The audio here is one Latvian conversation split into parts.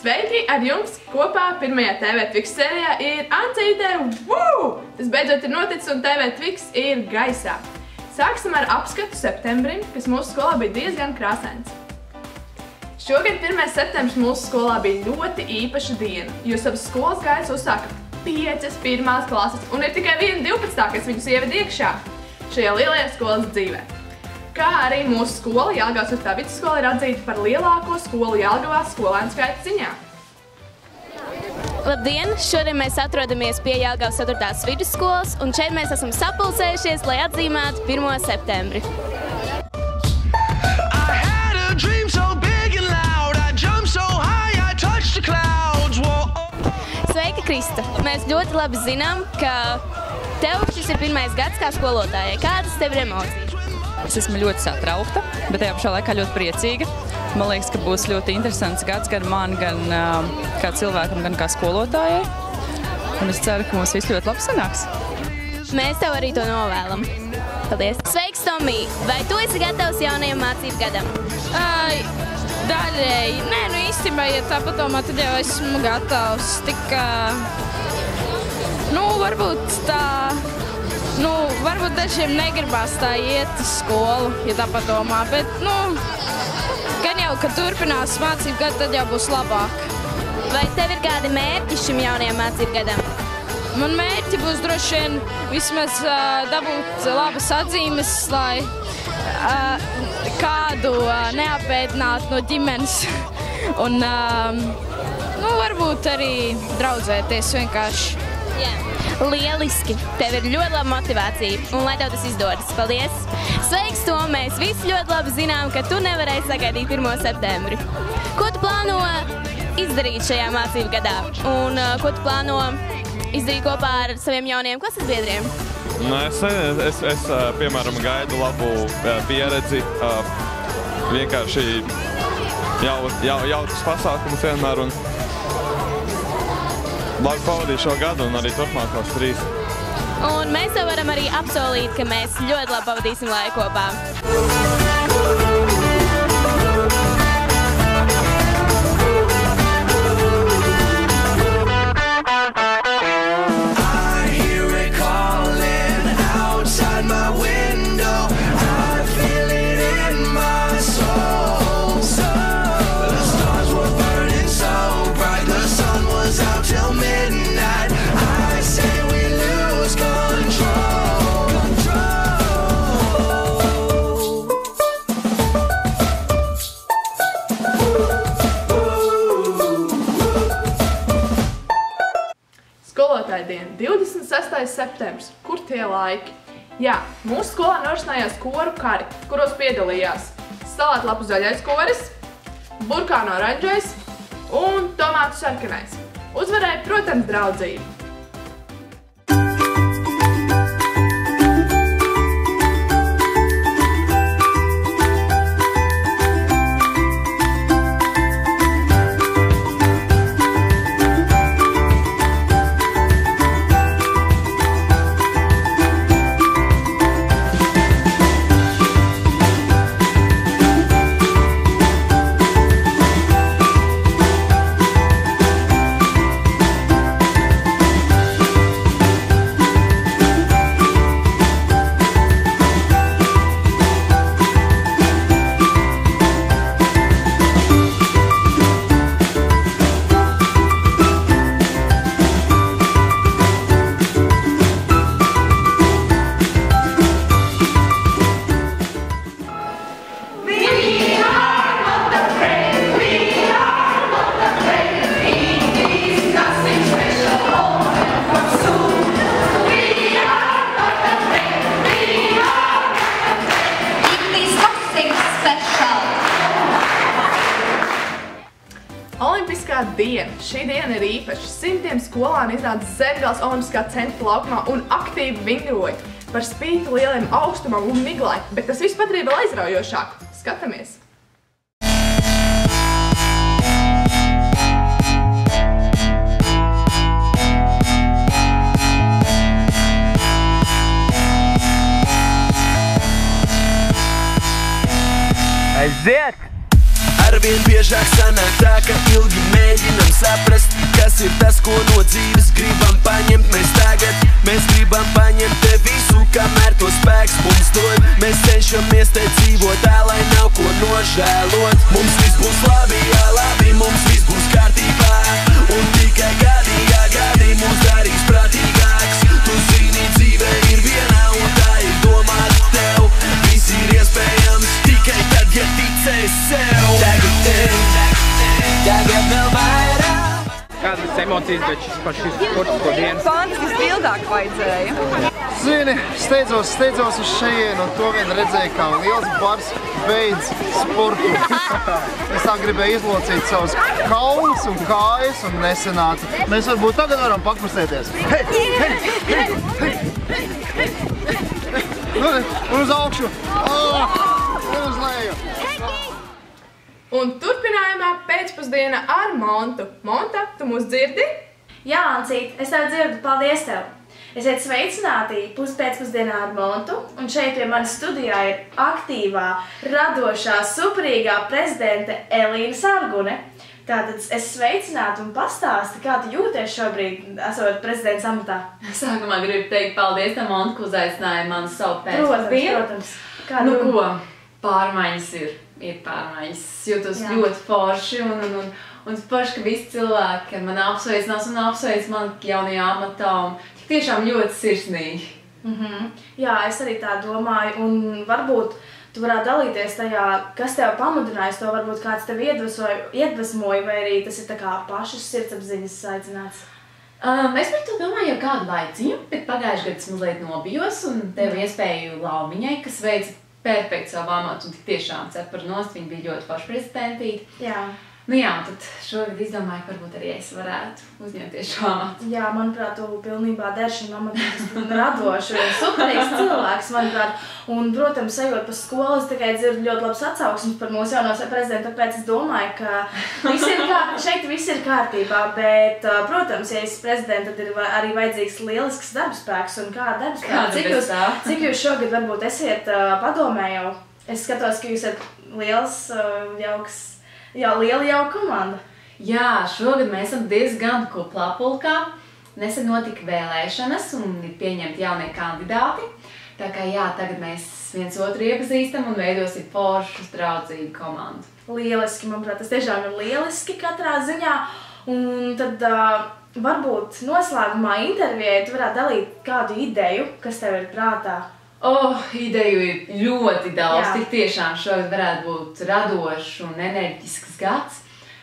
Sveiki! Ar jums kopā pirmajā TV Twiks sērijā ir Ancīte. Tas beidzot ir noticis un TV Twiks ir gaisā. Sāksim ar apskatu septembrim, kas mūsu skolā bija diezgan krāsains. Šogad 1. septembris mūsu skolā bija ļoti īpaša diena, jo savas skolas gaitas uzsāka 5 pirmās klases un ir tikai viena 12. kas viņus ieved iekšā šajā lielajā skolas dzīvē. Kā arī mūsu skola, Jelgavas Sv. Vidusskola, ir atzīta par lielāko skolu Jelgavā skolēnu skaita ziņā. Labdien! Šodien mēs atrodamies pie Jelgavas 4. vidusskolas, un šeit mēs esam sapulcējušies, lai atzīmētu 1. septembri. Sveika, Krista! Mēs ļoti labi zinām, ka tev šis ir pirmais gads kā skolotājai. Kādas tev ir emocijas? Es esmu ļoti satraukta, bet tajā pašā laikā ļoti priecīga. Man liekas, ka būs ļoti interesants gads gan man, gan kā cilvēkam, gan kā skolotājai. Un es ceru, ka mums viss ļoti labi sanāks. Mēs tev arī to novēlam. Paldies! Sveiks, Tomī! Vai tu esi gatavs jaunajam mācību gadam? Daļēji. Nē, īstenībā, ja tā padomā, tad jau esmu gatavs. Varbūt tā... varbūt dažiem negribās tā iet uz skolu, ja tā padomā, bet, gan jau, kad turpinās mācību gadu, tad jau būs labāk. Vai tev ir kādi mērķi šim jaunajam mācību gadam? Man mērķi būs droši vien vismaz dabūt labas atzīmes, lai kādu neapbēdinātu no ģimenes un, varbūt arī draudzēties vienkārši. Jā. Lieliski! Tev ir ļoti laba motivācija, un lai tev tas izdodas. Paldies! Sveiks, Tom! Mēs visi ļoti labi zinām, ka tu nevarēsi sagaidīt 1. septembri. Ko tu plāno izdarīt šajā mācību gadā? Un ko tu plāno izdarīt kopā ar saviem jauniem klases biedriem? Es piemēram, gaidu labu pieredzi, vienkārši jautrus pasākumus vienmēr un labi pavadīju šo gadu un arī turpmākos 3. Un mēs tev varam arī apsolīt, ka mēs ļoti labi pavadīsim laiku kopā. Skolotāja diena, 26. septembris. Kur tie laiki? Jā, mūsu skolā norisinājās koru kari, kuros piedalījās salātlapu zaļais koris, burkānu oranžais un tomātu sarkanais. Uzvarēja, protams, draudzība. Olimpiskā diena. Šī diena ir īpaša. Simtiem skolāni iznāca Zemgales Olimpiskā centra laukumā un aktīvi vingroja par spīti lieliem augstumam un miglai, bet tas viss padarīja vēl aizraujošāk. Skatāmies! Aiziet! Arvien biežāk sanāk tā, ka ilgi mēs mēģinam saprast, kas ir tas, ko no dzīves gribam paņemt mēs tagad. Mēs gribam paņemt te visu, kamēr to spēks mums dod. Mēs cenšamies te dzīvot tā, lai nav ko nožēlot. Mums viss būs labi, jā labi, mums viss būs kārtībā. Un tikai gadi, jā gadi mūs darīs prātīgāks. Tu zini, dzīve ir viena un tā ir domāta tev. Viss ir iespējams tikai tad, ja ticēs sev. Tagad vēl vairāk. Kādas emocijas par šis sportisko dienu? Fantastiski ilgāk vajadzēja. Zini, steidzos uz šejienu un to vien redzēju, kā liels bars beidz sportu. Es tā gribēju izlocīt savus kaulus un kājas un nesenātu. Mēs varbūt tagad varam pakustēties. Hei, hei, hei, hei, hei. Un uz augšu. Un uz leju. Un turpinājumā pēcpusdiena ar Montu. Monta, tu mūs dzirdi? Jā, Ancīt, es tev dzirdu, paldies tev! Esiet sveicināti pēcpusdienā ar Montu, un šeit pie manas studijā ir aktīvā, radošā, superīgā prezidente Elīna Sargune. Tātad es sveicinātu un pastāsti, kā tu jūties šobrīd, esot prezidents amatā. Sākumā gribu teikt paldies tam Montu, ka uzaicināja mani savu pēcpusdienu. Protams. Nu ko, pārmaiņas ir pārmaiņas. Jūtos ļoti forši un forši, ka visi cilvēki man apsveicinās un apsveic man jaunajā amatā un tiešām ļoti sirsnīgi. Jā, es arī tā domāju, un varbūt tu varētu dalīties tajā, kas tev pamudinājis to, varbūt kāds tev iedvesmoja, vai arī tas ir tā kā pašas sirdsapziņas aicināts. Es par to domāju jau kādu laiciņu, bet pagājuši gadu es mazliet nobijos un tev iespēju Laumiņai, kas veica perfekti savu amatu un tik tiešām cepara nost, viņa bija ļoti forši prezidentīta. Jā. Nu jā, tad šogad izdomāju, ka varbūt arī es varētu uzņemties šo amatu. Jā, manuprāt, tu pilnībā der šim amatam radošu un superīgs cilvēks, manuprāt. Un, protams, ejot pa skolu, es tikai dzirdu ļoti labs atsauksmes par mūsu jauno prezidentu, tāpēc es domāju, ka šeit viss ir kārtībā, bet, protams, ja esi prezidents, tad ir arī vajadzīgs lielisks darbspēks un kāda darbspēks. Cik jūs šogad varbūt esiet padomē jau? Es skatos, ka jūs esat liels, jauks. Jā, liela jauka komanda. Jā, šogad mēs esam diezgan kuplā pulkā. Nesen notika vēlēšanas un ir pieņemti jaunie kandidāti. Tā kā jā, tagad mēs viens otru iepazīstam un veidosim foršu, draudzīgu komandu. Lieliski, manuprāt, tas tiešām ir lieliski katrā ziņā. Un tad varbūt noslēgumā intervijai tu varētu dalīt kādu ideju, kas tev ir prātā. Ideju ir ļoti daudz, tik tiešām šogad varētu būt radošs un enerģisks gads,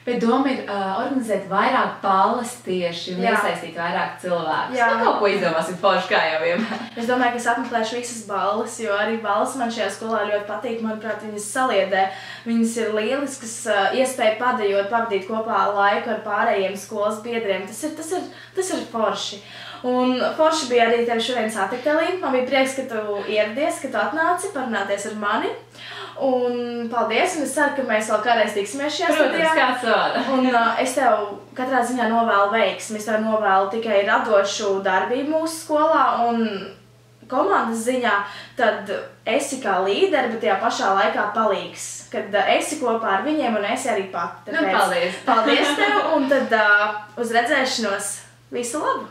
bet doma ir organizēt vairāk balles tieši un iesaistīt vairāk cilvēkus. Nu, kaut ko izdomāsim forši kā jau vienmēr. Es domāju, ka es apmeklēšu visas balles, jo arī balles man šajā skolā ļoti patīk, manuprāt, viņas saliedē. Viņas ir lieliskas iespēja pavadīt kopā laiku ar pārējiem skolas biedriem. Tas ir forši. Un forši bija arī tevi šodien satikt, Elīna. Man bija prieks, ka tu ieradies, ka tu atnāci parunāties ar mani. Un paldies, un es ceru, ka mēs vēl kādreiz tiksimies šajā studijā. Protams, kāds vārda. Un es tev katrā ziņā novēlu veiksmi. Es tev novēlu tikai radošu darbību mūsu skolā un komandas ziņā, tad esi kā līderi, bet tajā pašā laikā palīgs. Kad esi kopā ar viņiem un esi arī pati. Nu, paldies. Paldies tev, un tad uz redzēšanos. Visu labu!